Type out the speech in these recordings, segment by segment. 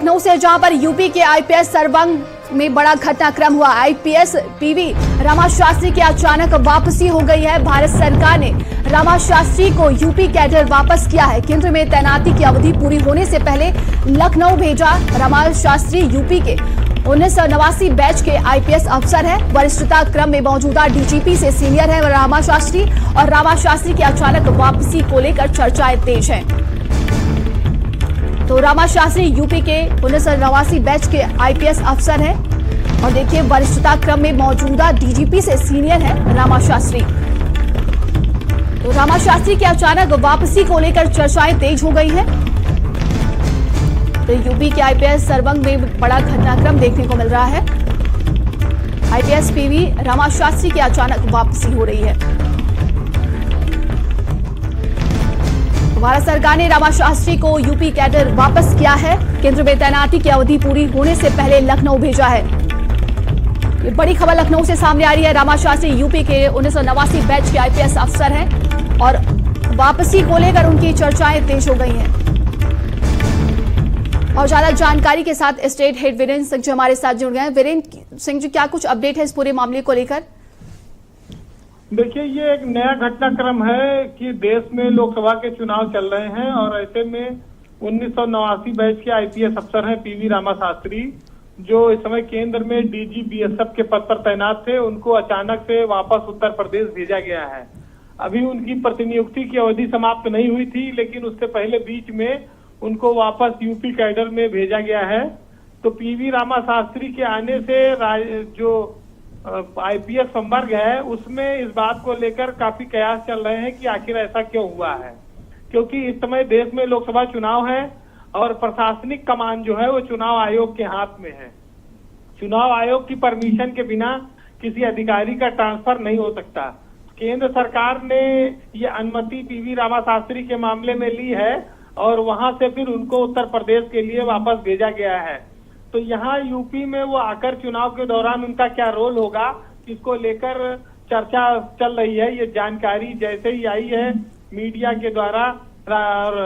लखनऊ से जहां पर यूपी के आईपीएस सरबंग में बड़ा घटनाक्रम हुआ। आईपीएस पीवी रमा शास्त्री की अचानक वापसी हो गई है। भारत सरकार ने रमा शास्त्री को यूपी कैडर वापस किया है। केंद्र में तैनाती की अवधि पूरी होने से पहले लखनऊ भेजा। रमा शास्त्री यूपी के 1989 बैच के आईपीएस अफसर है। वरिष्ठता क्रम में मौजूदा डीजीपी से सीनियर है रमा शास्त्री और रमा शास्त्री की अचानक वापसी को लेकर चर्चाएं तेज है। तो रमा शास्त्री यूपी के 1989 बैच के आईपीएस अफसर है और देखिए वरिष्ठता क्रम में मौजूदा डीजीपी से सीनियर है रमा शास्त्री। तो रमा शास्त्री की अचानक वापसी को लेकर चर्चाएं तेज हो गई है। तो यूपी के आईपीएस सरबंग में बड़ा घटनाक्रम देखने को मिल रहा है। आईपीएस पीवी रमा शास्त्री की अचानक वापसी हो रही है। भारत सरकार ने रमा शास्त्री को यूपी कैडर वापस किया है। केंद्र में तैनाती की अवधि पूरी होने से पहले लखनऊ भेजा है। ये बड़ी खबर लखनऊ से सामने आ रही है। रमा शास्त्री यूपी के 1989 बैच के आईपीएस अफसर हैं और वापसी को लेकर उनकी चर्चाएं तेज हो गई हैं। और ज्यादा जानकारी के साथ स्टेट हेड वीरेंद्र सिंह जी हमारे साथ जुड़ गए हैं। वीरेंद्र सिंह जी, क्या कुछ अपडेट है इस पूरे मामले को लेकर? देखिए, ये एक नया घटनाक्रम है कि देश में लोकसभा के चुनाव चल रहे हैं और ऐसे में 1989 बैच के आईपीएस अफसर हैं पीवी रमा शास्त्री, जो इस समय केंद्र में डीजी बीएसएफ के पद पर तैनात थे। उनको अचानक से वापस उत्तर प्रदेश भेजा गया है। अभी उनकी प्रतिनियुक्ति की अवधि समाप्त नहीं हुई थी, लेकिन उससे पहले बीच में उनको वापस यूपी कैडर में भेजा गया है। तो पीवी रमा शास्त्री के आने से जो आईपीएस संवर्ग है उसमें इस बात को लेकर काफी कयास चल रहे हैं कि आखिर ऐसा क्यों हुआ है, क्योंकि इस समय देश में लोकसभा चुनाव है और प्रशासनिक कमान जो है वो चुनाव आयोग के हाथ में है। चुनाव आयोग की परमिशन के बिना किसी अधिकारी का ट्रांसफर नहीं हो सकता। केंद्र सरकार ने ये अनुमति पीवी रमा शास्त्री के मामले में ली है और वहां से फिर उनको उत्तर प्रदेश के लिए वापस भेजा गया है। तो यहाँ यूपी में वो आकर चुनाव के दौरान उनका क्या रोल होगा, इसको लेकर चर्चा चल रही है। ये जानकारी जैसे ही आई है मीडिया के द्वारा और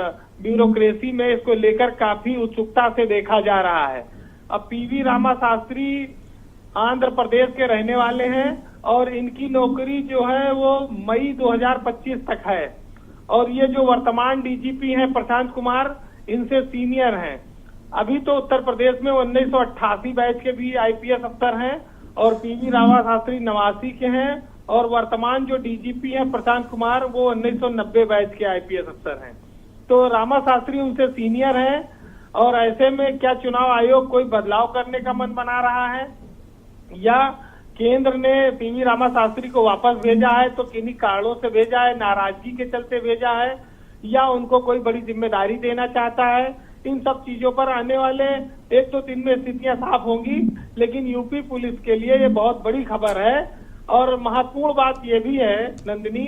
ब्यूरोक्रेसी में इसको लेकर काफी उत्सुकता से देखा जा रहा है। अब पीवी रमा शास्त्री आंध्र प्रदेश के रहने वाले हैं और इनकी नौकरी जो है वो मई 2025 तक है और ये जो वर्तमान डीजीपी हैं प्रशांत कुमार, इनसे सीनियर हैं। अभी तो उत्तर प्रदेश में 1988 बैच के भी आईपीएस अफसर हैं और पीवी रमा शास्त्री 89 के हैं और वर्तमान जो डीजीपी हैं प्रशांत कुमार, वो 1990 बैच के आईपीएस अफसर हैं। तो रमा शास्त्री उनसे सीनियर हैं और ऐसे में क्या चुनाव आयोग कोई बदलाव करने का मन बना रहा है या केंद्र ने पीवी रमा शास्त्री को वापस भेजा है तो किन्हीं कारणों से भेजा है, नाराजगी के चलते भेजा है या उनको कोई बड़ी जिम्मेदारी देना चाहता है? इन सब चीजों पर आने वाले 1-2 दिन में स्थितियां साफ होंगी, लेकिन यूपी पुलिस के लिए ये बहुत बड़ी खबर है। और महत्वपूर्ण बात ये भी है नंदिनी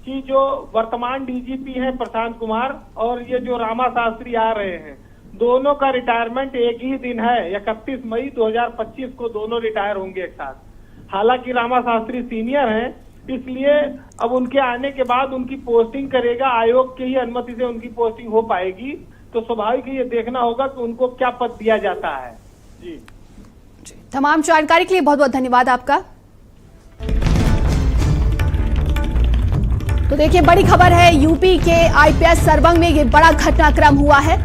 कि जो वर्तमान डीजीपी हैं प्रशांत कुमार और ये जो रमा शास्त्री आ रहे हैं, दोनों का रिटायरमेंट एक ही दिन है। 31 मई 2025 को दोनों रिटायर होंगे एक साथ। हालांकि रमा शास्त्री सीनियर हैं, इसलिए अब उनके आने के बाद उनकी पोस्टिंग करेगा आयोग की ही अनुमति से उनकी पोस्टिंग हो पाएगी। तो स्वाभाविक ये देखना होगा कि उनको क्या पद दिया जाता है। जी तमाम जानकारी के लिए बहुत बहुत धन्यवाद आपका। तो देखिए बड़ी खबर है, यूपी के आईपीएस सरबंग में ये बड़ा घटनाक्रम हुआ है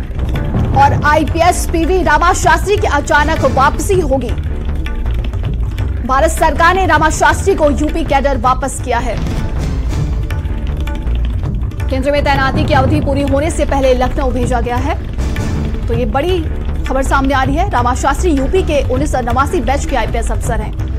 और आईपीएस पीवी रमा शास्त्री की अचानक वापसी होगी। भारत सरकार ने रमा शास्त्री को यूपी कैडर वापस किया है। केंद्र में तैनाती की अवधि पूरी होने से पहले लखनऊ भेजा गया है। तो ये बड़ी खबर सामने आ रही है। रमा शास्त्री यूपी के 1989 बैच के आईपीएस अफसर हैं।